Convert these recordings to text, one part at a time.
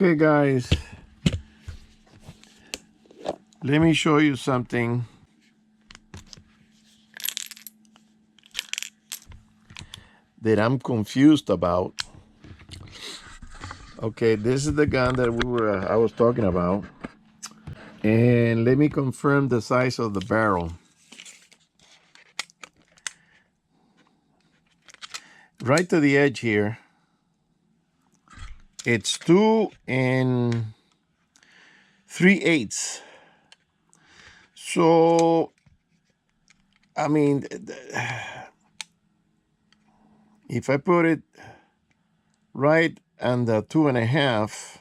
Hey guys, let me show you something that I'm confused about. Okay, this is the gun that I was talking about. And let me confirm the size of the barrel. Right to the edge here, it's 2 3/8. So, I mean, if I put it right on the 2.5,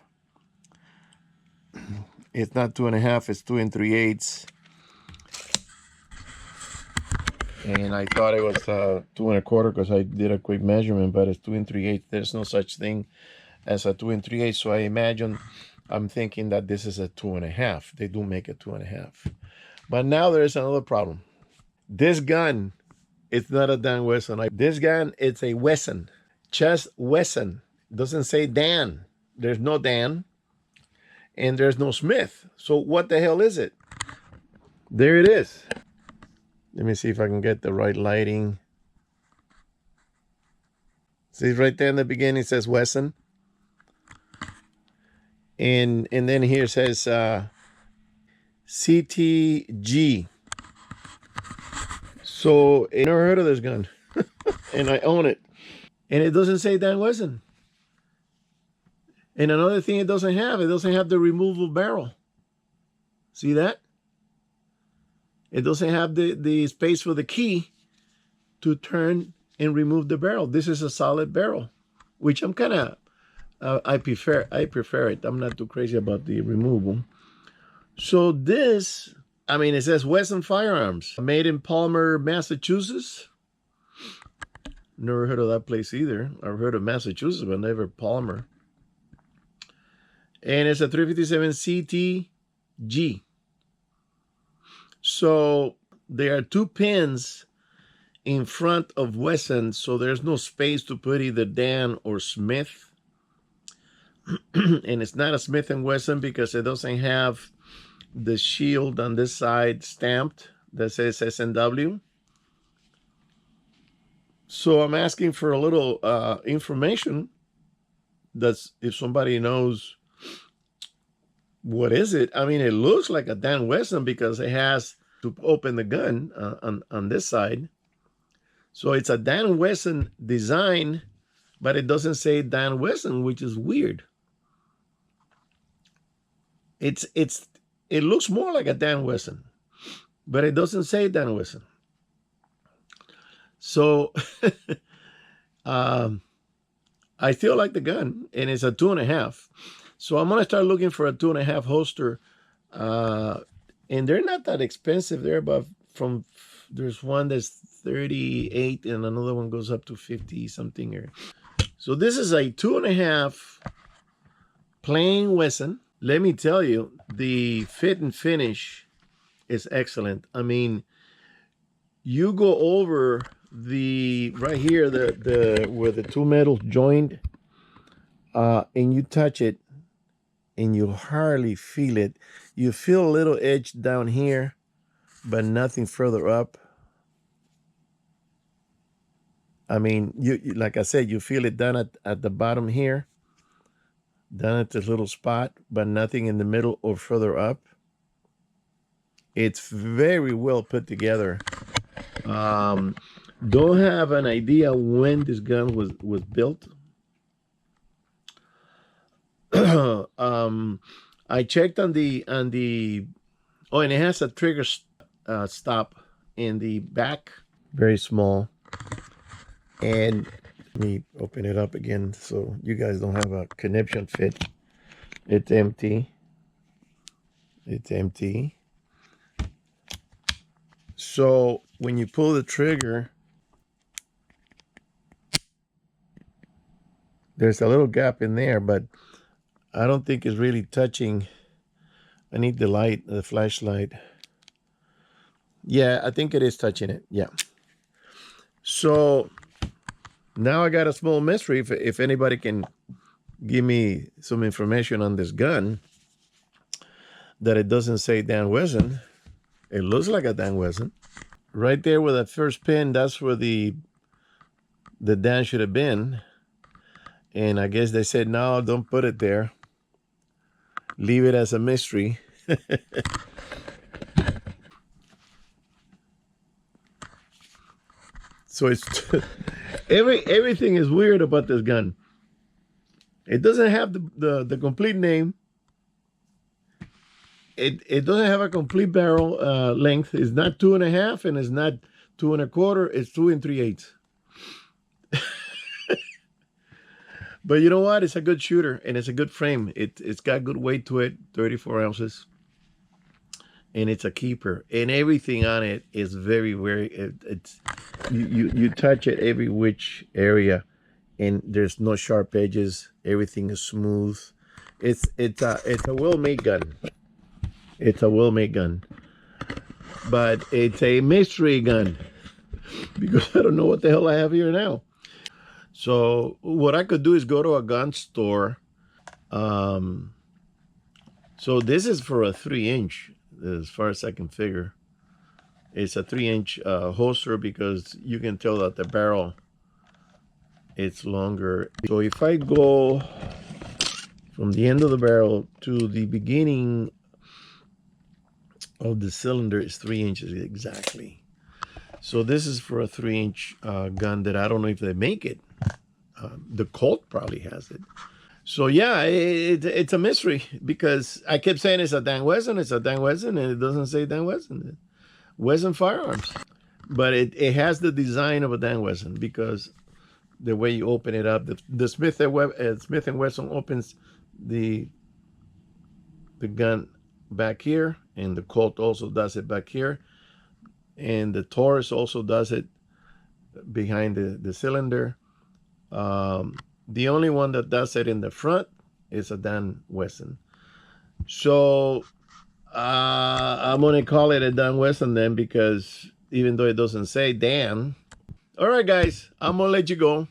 it's not 2.5, it's 2 3/8. And I thought it was 2 1/4 because I did a quick measurement, but it's 2 3/8. There's no such thing as a 2 3/8. So I'm thinking that this is a 2.5. They do make a 2.5. But now there's another problem. This gun, it's not a Dan Wesson. This gun, it's a Wesson. Just Wesson. Doesn't say Dan. There's no Dan. And there's no Smith. So what the hell is it? There it is. Let me see if I can get the right lighting. See right there in the beginning it says Wesson. And then here it says CTG. So I never heard of this gun. And I own it. And it doesn't say Dan Wesson. And another thing it doesn't have the removable barrel. See that? It doesn't have the space for the key to turn and remove the barrel. This is a solid barrel, which I'm kind of I prefer it. I'm not too crazy about the removal. So this, I mean, it says Wesson Firearms, made in Palmer, Massachusetts. Never heard of that place either. I've heard of Massachusetts, but never Palmer. And it's a 357 CTG. So there are 2 pins in front of Wesson, so there's no space to put either Dan or Smith. And it's not a Smith & Wesson because it doesn't have the shield on this side stamped that says S&W. So I'm asking for a little information. That's if somebody knows what is it. I mean, it looks like a Dan Wesson because it has to open the gun on this side. So it's a Dan Wesson design, but it doesn't say Dan Wesson, which is weird. It looks more like a Dan Wesson, but it doesn't say Dan Wesson. So I still like the gun, and it's a 2.5. So I'm gonna start looking for a 2.5 holster, and they're not that expensive. They're about there's one that's 38, and another one goes up to 50 something here. So this is a 2.5 plain Wesson. Let me tell you, the fit and finish is excellent. I mean, you go over the right here, the where the 2 metals joined, and you touch it, and you hardly feel it. You feel a little edge down here, but nothing further up. I mean, you like I said, you feel it down at the bottom here, down at this little spot, but nothing in the middle or further up. It's very well put together. Don't have an idea when this gun was built. I checked on the oh, and it has a trigger stop in the back, very small. And let me open it up again so you guys don't have a conniption fit. It's empty. It's empty. So when you pull the trigger, there's a little gap in there, but I don't think it's really touching. I need the light, the flashlight. Yeah, I think it is touching it. Yeah. So now I got a small mystery if anybody can give me some information on this gun that it doesn't say Dan Wesson. It looks like a Dan Wesson. Right there with that first pin, that's where the Dan should have been. And I guess they said, no, don't put it there. Leave it as a mystery. So it's everything is weird about this gun. It doesn't have the complete name. It doesn't have a complete barrel length. It's not 2.5 and it's not 2 1/4. It's 2 3/8. But you know what? It's a good shooter and it's a good frame. It's got good weight to it, 34 ounces. And it's a keeper. And everything on it is very, it's you touch it every which area, and there's no sharp edges. Everything is smooth. It's a well-made gun. It's a well-made gun. But it's a mystery gun because I don't know what the hell I have here now. So what I could do is go to a gun store. So this is for a 3-inch, as far as I can figure. It's a 3-inch holster because you can tell that the barrel, it's longer. So if I go from the end of the barrel to the beginning of the cylinder, is 3 inches exactly. So this is for a 3-inch gun that I don't know if they make it. The Colt probably has it. So yeah, it's a mystery because I kept saying it's a Dan Wesson, it's a Dan Wesson, and it doesn't say Dan Wesson. Wesson Firearms. But it has the design of a Dan Wesson because the way you open it up, the Smith & Wesson opens the gun back here, and the Colt also does it back here, and the Taurus also does it behind the cylinder. The only one that does it in the front is a Dan Wesson. So I'm gonna call it a Dan Wesson then, because even though it doesn't say Dan. All right, guys, I'm gonna let you go,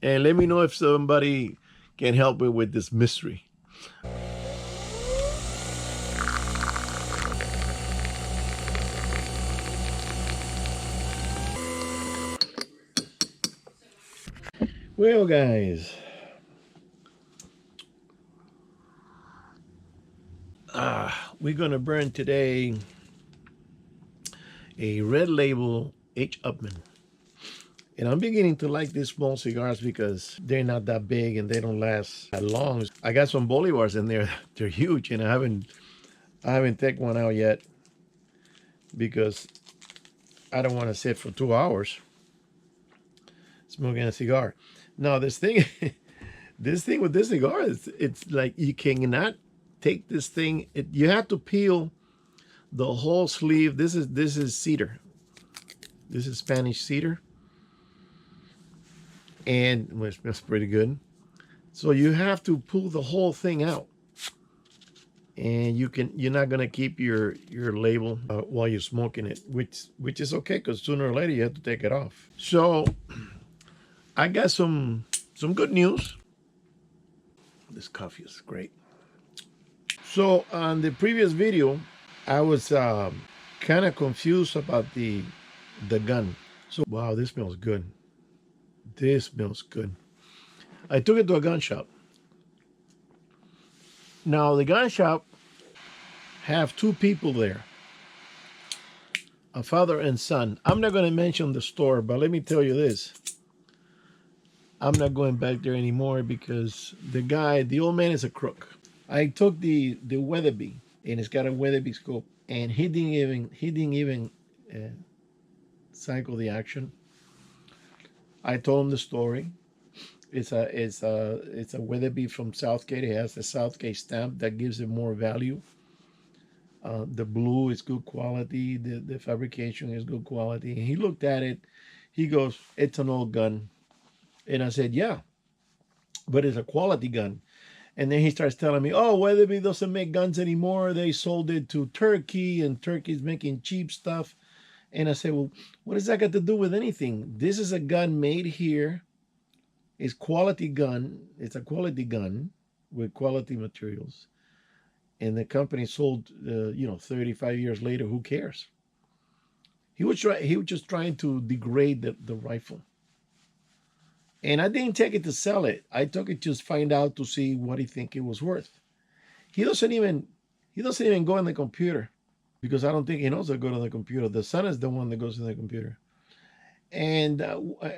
and let me know if somebody can help me with this mystery. Well, guys, we're gonna burn today a Red Label H. Upmann. And I'm beginning to like these small cigars because they're not that big and they don't last that long. I got some Bolivars in there. They're huge, and I haven't taken one out yet because I don't want to sit for 2 hours smoking a cigar. Now this thing with this cigar is, it's like you cannot take this thing. You have to peel the whole sleeve. This is cedar. This is Spanish cedar, and well, it smells pretty good. So you have to pull the whole thing out, and you're not gonna keep your label while you're smoking it, which is okay because sooner or later you have to take it off. So I got some good news. This coffee is great. So on the previous video, I was kind of confused about the gun. So wow, this smells good. This smells good. I took it to a gun shop. Now the gun shop have 2 people there, a father and son. I'm not going to mention the store, but let me tell you this. I'm not going back there anymore because the old man is a crook. I took the Weatherby, and it's got a Weatherby scope, and he didn't even cycle the action. I told him the story. It's a Weatherby from Southgate. It has the Southgate stamp that gives it more value. The blue is good quality. The fabrication is good quality. And he looked at it. He goes, "It's an old gun." And I said, "Yeah, but it's a quality gun." And then he starts telling me, "Oh, Weatherby doesn't make guns anymore. They sold it to Turkey, and Turkey's making cheap stuff." And I said, "Well, what does that got to do with anything? This is a gun made here It's quality gun. It's a quality gun with quality materials, and the company sold, 35 years later. Who cares? He was just trying to degrade the rifle, and I didn't take it to sell it. I took it to find out to see what he think it was worth. He doesn't even he doesn't even go on the computer because I don't think he knows how to go to the computer. The son is the one that goes to the computer. And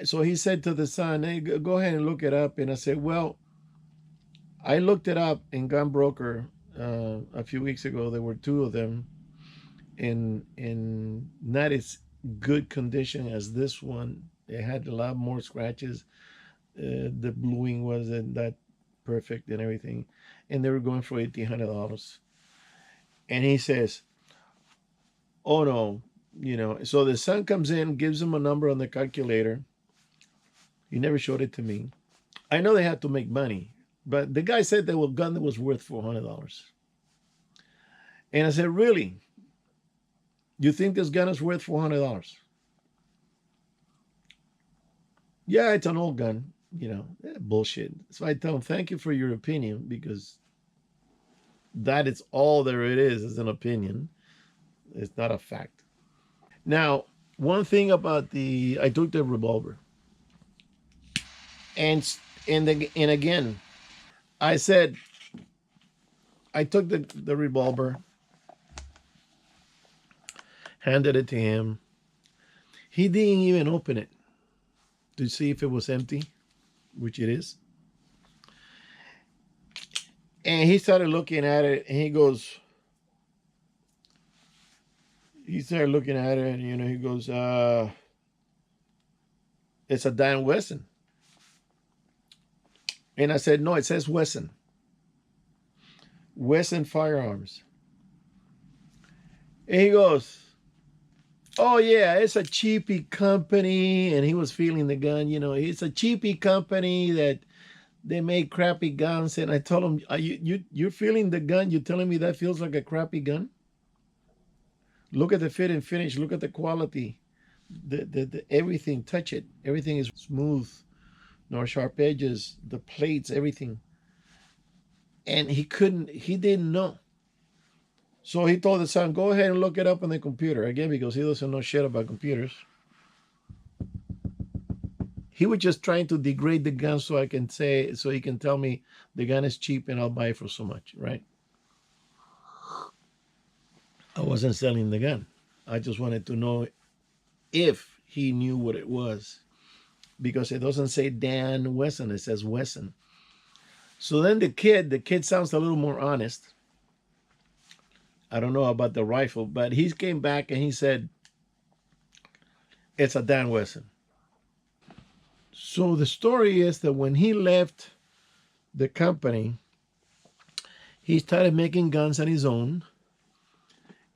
so he said to the son, "Hey, go ahead and look it up." And I said, "Well, I looked it up in Gun Broker a few weeks ago. There were two of them in not as good condition as this one. It had a lot more scratches. The bluing wasn't that perfect and everything, and they were going for $1,800." And he says, "Oh no." So the son comes in, gives him a number on the calculator. He never showed it to me. I know they had to make money, but the guy said there was a gun that was worth $400. And I said, "Really? You think this gun is worth $400? "Yeah, it's an old gun." Bullshit. So I tell him, "Thank you for your opinion, because that is all there it is an opinion. It's not a fact." Now, one thing about I took the revolver, and again, I said, I took the revolver, handed it to him. He didn't even open it to see if it was empty, which it is. And he started looking at it, and he started looking at it, and he goes, "It's a Dan Wesson." And I said, "No, it says Wesson. Wesson Firearms." And he goes, "Oh yeah, it's a cheapy company." And he was feeling the gun. It's a cheapy company that they make crappy guns. And I told him, "You're feeling the gun? You're telling me that feels like a crappy gun? Look at the fit and finish. Look at the quality. The everything. Touch it. Everything is smooth. No sharp edges. The plates. Everything." And he didn't know. So he told the son, "Go ahead and look it up on the computer." Again, because he doesn't know shit about computers. He was just trying to degrade the gun so he can tell me the gun is cheap and I'll buy it for so much, right? I wasn't selling the gun. I just wanted to know if he knew what it was, because it doesn't say Dan Wesson, it says Wesson. So then the kid sounds a little more honest. I don't know about the rifle, but he came back and he said, "It's a Dan Wesson." So the story is that when he left the company, he started making guns on his own,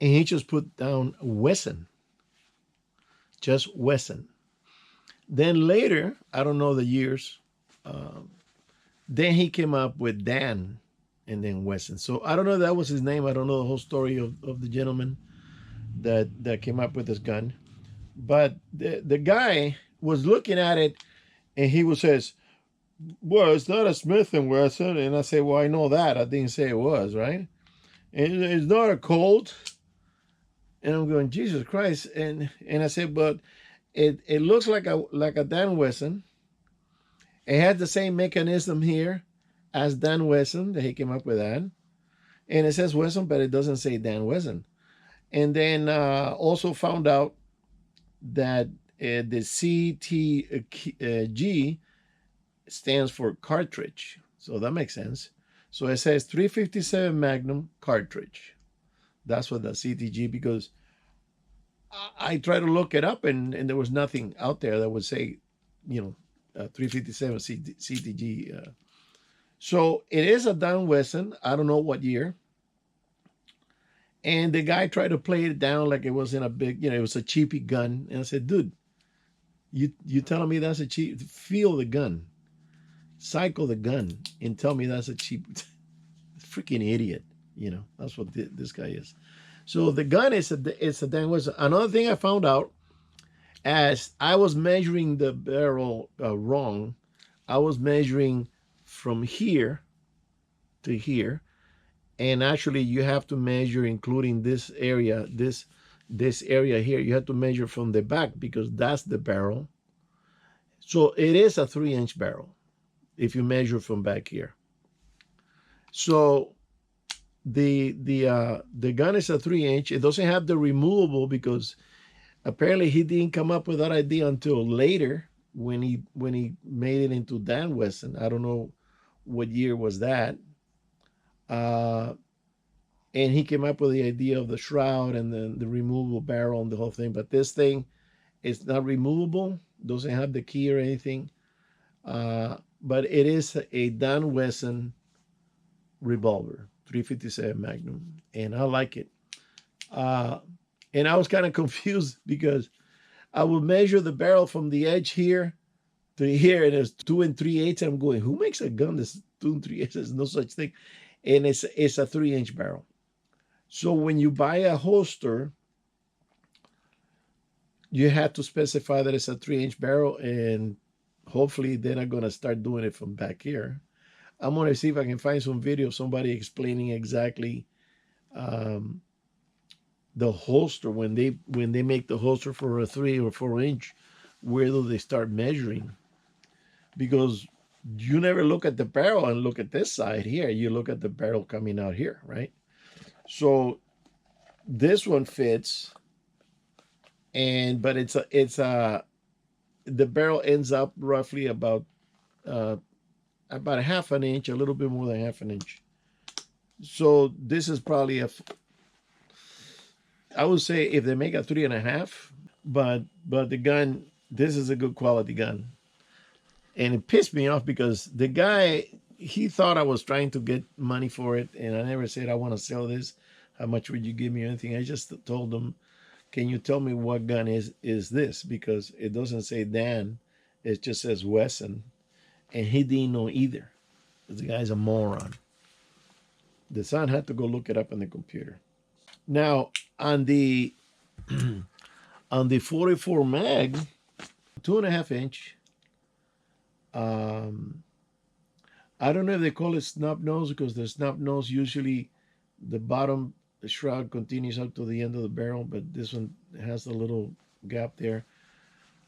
and he just put down Wesson, just Wesson. Then later, I don't know the years, then he came up with Dan and then Wesson. So I don't know if that was his name. I don't know the whole story of the gentleman that came up with this gun. But the guy was looking at it, and he says, "Well, it's not a Smith & Wesson." And I say, "Well, I know that. I didn't say it was, right? And it's not a Colt." And I'm going, Jesus Christ. And I said, "But it looks like a Dan Wesson. It has the same mechanism here as Dan Wesson that he came up with that. And it says Wesson, but it doesn't say Dan Wesson." And then also found out that the CTG stands for cartridge. So that makes sense. So it says 357 Magnum cartridge. That's what the CTG, because I tried to look it up, and there was nothing out there that would say, 357 CTG. So it is a Dan Wesson. I don't know what year. And the guy tried to play it down like it wasn't a big, it was a cheapy gun. And I said, "Dude, you telling me that's a cheap? Feel the gun, cycle the gun, and tell me that's a cheap?" Freaking idiot. That's what this guy is. So the gun it's a Dan Wesson. Another thing I found out, as I was measuring the barrel wrong, I was measuring from here to here, and actually you have to measure including this area, this area here. You have to measure from the back because that's the barrel. So it is a 3-inch barrel if you measure from back here. So the gun is a 3-inch. It doesn't have the removable because apparently he didn't come up with that idea until later when he made it into Dan Wesson. I don't know what year was that. Uh, and he came up with the idea of the shroud and the removable barrel and the whole thing. But this thing is not removable, doesn't have the key or anything. But it is a Dan Wesson revolver, 357 Magnum, and I like it. Uh, and I was kind of confused because I would measure the barrel from the edge here to here, and it's 2 3/8. I'm going, who makes a gun that's 2 3/8? There's no such thing, and it's a 3-inch barrel. So when you buy a holster, you have to specify that it's a 3-inch barrel, and hopefully they're not gonna start doing it from back here. I'm gonna see if I can find some video of somebody explaining exactly um, the holster when they make the holster for a 3 or 4-inch. Where do they start measuring? Because you never look at the barrel and look at this side here. You look at the barrel coming out here, right? So this one fits, but it's the barrel ends up roughly about a half an inch, a little bit more than half an inch. So this is probably I would say if they make a 3.5, but the gun, this is a good quality gun. And it pissed me off because the guy, he thought I was trying to get money for it, and I never said I want to sell this. How much would you give me or anything? I just told him, can you tell me what gun is this? Because it doesn't say Dan, it just says Wesson, and he didn't know either. The guy's a moron. The son had to go look it up on the computer. Now on the on the 44 mag, 2.5-inch. I don't know if they call it snub nose because the snub nose usually the bottom the shroud continues up to the end of the barrel, but this one has a little gap there.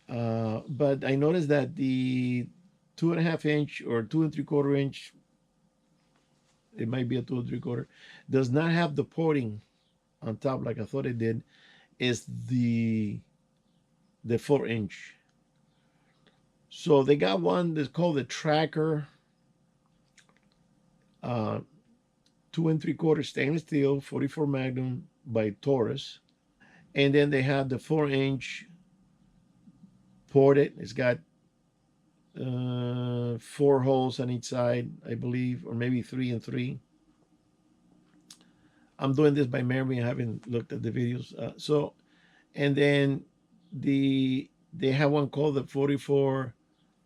But I noticed that the 2.5-inch or 2 3/4 inch, it might be a 2 3/4, does not have the porting on top like I thought it did. Is the 4-inch. So they got one that's called the Tracker, 2 3/4 stainless steel, 44 Magnum by Taurus, and then they have the 4-inch ported. It's got 4 holes on each side, I believe, or maybe 3 and 3. I'm doing this by memory. I haven't looked at the videos. And then they have one called the 44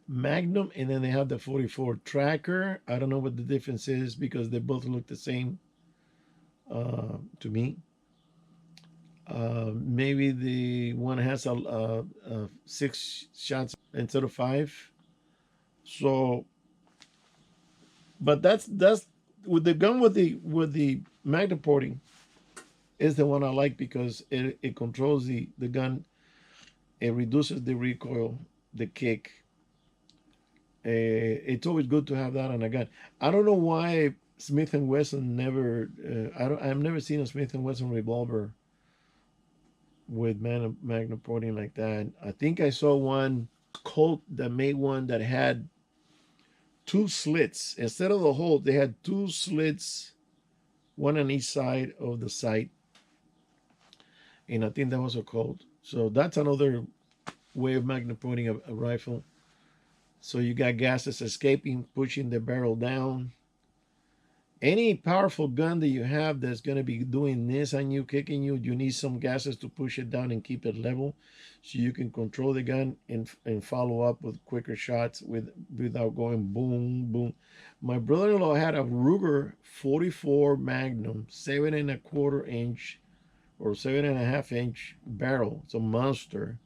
Magnum, and then they have the 44 Tracker. I don't know what the difference is because they both look the same to me. Maybe the one has a 6 shots instead of 5. So, but that's with the gun with the Magnum porting is the one I like because it controls the gun. It reduces the recoil, the kick. It's always good to have that on a gun. I don't know why Smith & Wesson never. I've never seen a Smith & Wesson revolver with Magnum porting like that. I think I saw one Colt that made one that had 2 slits instead of the hole. They had 2 slits, one on each side of the sight, and I think that was a Colt. So that's another way of Magnum porting a rifle. So you got gases escaping, pushing the barrel down. Any powerful gun that you have that's going to be doing this on you, kicking you, you need some gases to push it down and keep it level so you can control the gun and follow up with quicker shots without going boom, boom. My brother-in-law had a Ruger 44 Magnum, 7.25-inch or 7.5-inch barrel. It's a monster.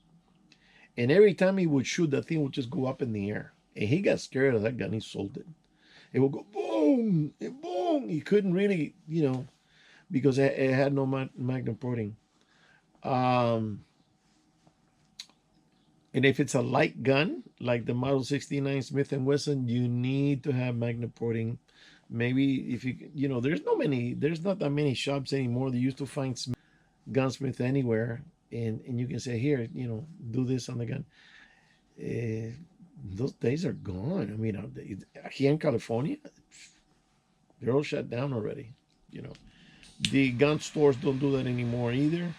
And every time he would shoot, that thing would just go up in the air. And he got scared of that gun. He sold it. It would go boom, and boom. He couldn't really, because it had no magnum porting. Um, and if it's a light gun, like the Model 69 Smith & Wesson, you need to have magnum porting. Maybe if there's not that many shops anymore. They used to find gunsmith anywhere, and you can say, here, do this on the gun. Those days are gone. I mean, here in California, they're all shut down already. The gun stores don't do that anymore either,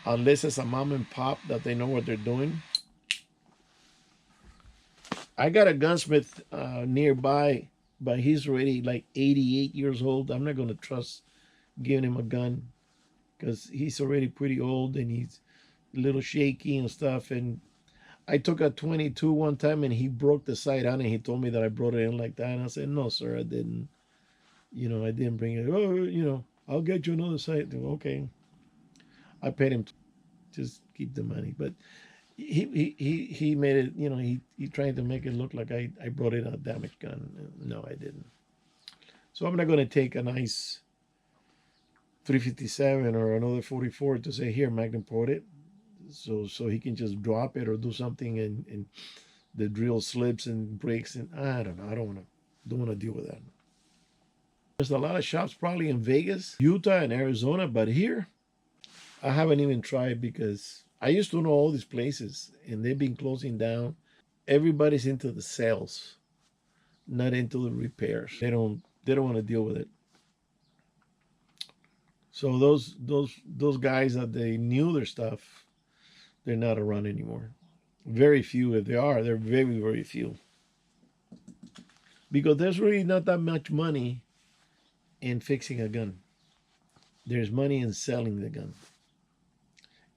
unless it's a mom and pop that they know what they're doing. I got a gunsmith nearby, but he's already like 88 years old. I'm not going to trust giving him a gun because he's already pretty old and he's a little shaky and stuff. And I took a 22 one time and he broke the sight on, and he told me that I brought it in like that. And I said, no, sir, I didn't. I didn't bring it. Oh, I'll get you another sight. Okay. I paid him, just keep the money. But he made it, he tried to make it look like I brought in a damaged gun. No, I didn't. So I'm not going to take a nice 357 or another 44 to say, here, magnum port it. So he can just drop it or do something, and the drill slips and breaks, and I don't know. I don't want to deal with that. There's a lot of shops probably in Vegas, Utah, and Arizona, but here I haven't even tried because I used to know all these places and they've been closing down. Everybody's into the sales, not into the repairs. They don't want to deal with it. So those guys that they knew their stuff, they're not around anymore. Very few, if they are, they're very, very few. Because there's really not that much money in fixing a gun. There's money in selling the gun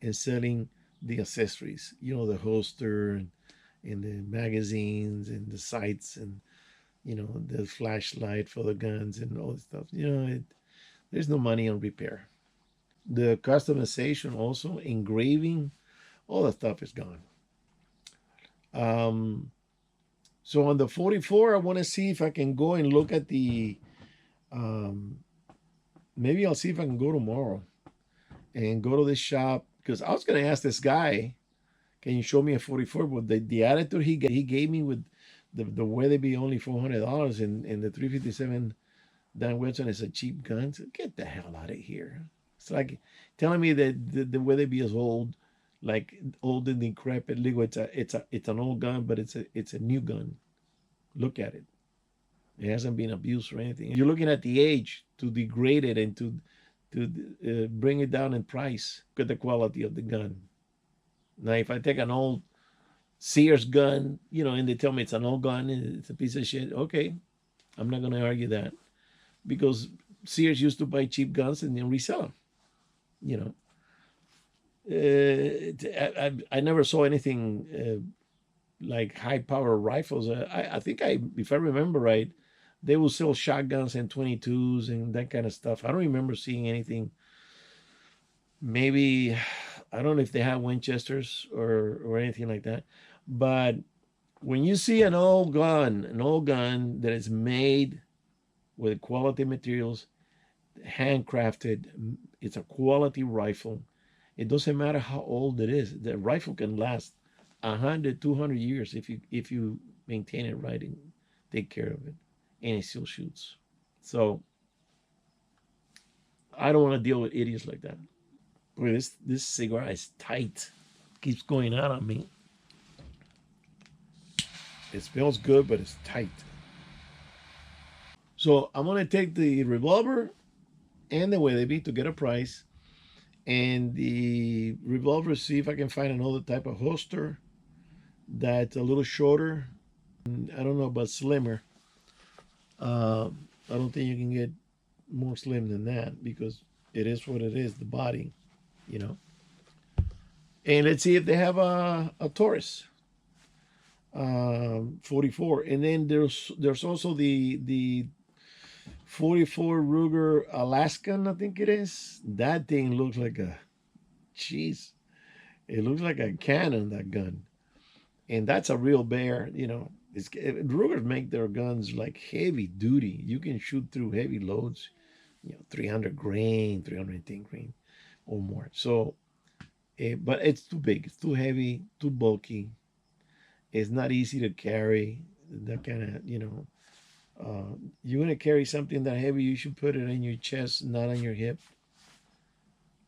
and selling the accessories, the holster and the magazines and the sights and, the flashlight for the guns and all this stuff. There's no money on repair. The customization also, engraving, all that stuff is gone. So on the 44, I want to see if I can go and look at the, maybe I'll see if I can go tomorrow and go to this shop, because I was going to ask this guy, can you show me a 44? But the attitude he gave me with the Weatherby only $400 and the 357 Dan Wilson is a cheap gun. So get the hell out of here. It's like telling me that the Weatherby is old, like old and decrepit. It's an old gun, but it's a new gun. Look at it. It hasn't been abused or anything. You're looking at the age to degrade it and to bring it down in price. Look at the quality of the gun. Now, if I take an old Sears gun, and they tell me it's an old gun, it's a piece of shit, okay, I'm not going to argue that, because Sears used to buy cheap guns and then resell them. I never saw anything like high power rifles. I think if I remember right, they will sell shotguns and 22s and that kind of stuff. I don't remember seeing anything. Maybe, I don't know if they have Winchesters or anything like that. But when you see an old gun that is made with quality materials, handcrafted, it's a quality rifle. It doesn't matter how old it is. The rifle can last 100, 200 years if you maintain it right and take care of it, and it still shoots. So I don't want to deal with idiots like that. Boy, this cigar is tight. Keeps going out on me. It smells good, but it's tight. So I'm gonna take the revolver and the Weatherby to get a price, and the revolver, see if I can find another type of holster that's a little shorter. I don't know about slimmer. I don't think you can get more slim than that, because it is what it is, the body, And let's see if they have a Taurus 44. And then there's also the 44 Ruger Alaskan, I think it is. That thing looks like jeez, it looks like a cannon, that gun. And that's a real bear, Rugers make their guns like heavy duty. You can shoot through heavy loads, 300 grain, 310 grain or more. So, but it's too big, it's too heavy, too bulky. It's not easy to carry. That kind of, you're going to carry something that heavy, you should put it in your chest, not on your hip.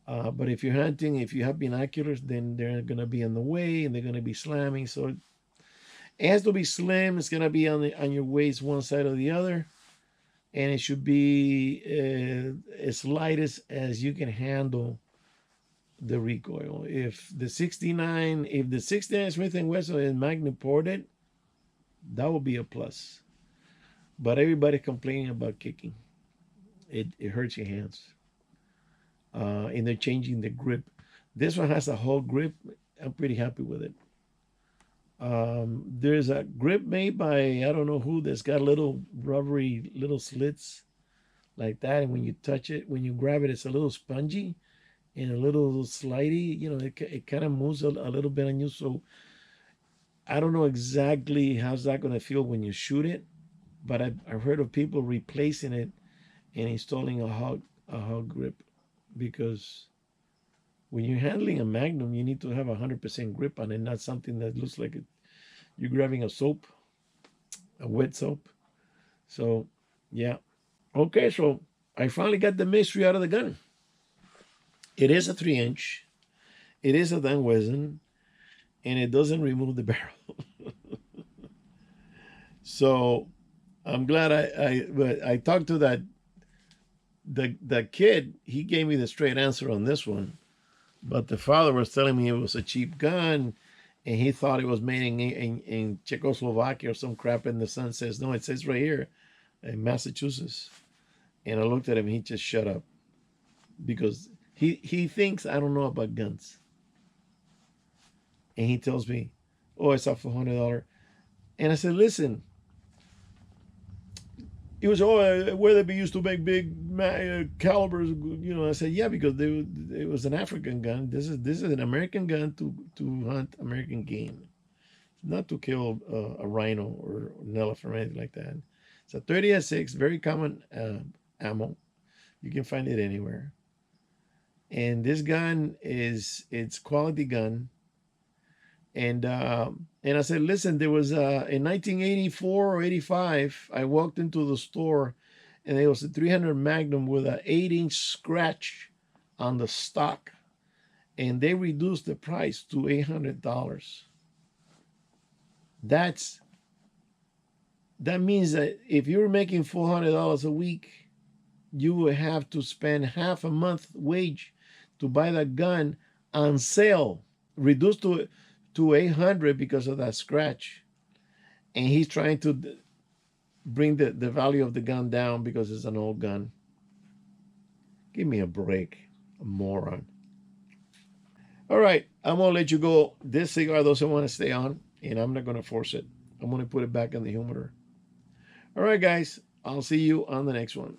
But if you're hunting, if you have binoculars, then they're going to be in the way and they're going to be slamming. So it has to be slim. It's going to be on your waist, one side or the other. And it should be as light as you can handle the recoil. If the 69 Smith & Wesson is Magnum ported, that would be a plus. But everybody complaining about kicking. It hurts your hands. And they're changing the grip. This one has a whole grip. I'm pretty happy with it. There's a grip made by I don't know who that's got little rubbery little slits like that, and when you touch it, when you grab it, it's a little spongy and a little slidey. It kind of moves a little bit on you. So I don't know exactly how's that going to feel when you shoot it, but I've heard of people replacing it and installing a hog grip, because when you're handling a Magnum, you need to have 100% grip on it, not something that looks like you're grabbing a wet soap. So, yeah. Okay, so I finally got the mystery out of the gun. It is a 3-inch. It is a Dan Wesson, and it doesn't remove the barrel. So I'm glad I talked to the kid. He gave me the straight answer on this one. But the father was telling me it was a cheap gun, and he thought it was made in Czechoslovakia or some crap. And the son says, no, it says right here in Massachusetts. And I looked at him, he just shut up, because he thinks I don't know about guns. And he tells me, oh, it's a $400. And I said, listen, it was, where they be used to make big calibers. I said, yeah, because it was an African gun. This is an American gun to hunt American game, not to kill a rhino or an elephant or anything like that. It's a 30-06, very common ammo. You can find it anywhere. And this gun it's quality gun. And I said, listen, there was in 1984 or 85, I walked into the store and there was a 300 Magnum with an 8-inch scratch on the stock, and they reduced the price to $800. That means that if you were making $400 a week, you would have to spend half a month wage to buy that gun on sale, reduced to $800 because of that scratch. And he's trying to bring the value of the gun down because it's an old gun. Give me a break, a moron. All right, I'm going to let you go. This cigar doesn't want to stay on, and I'm not going to force it. I'm going to put it back in the humidor. All right, guys, I'll see you on the next one.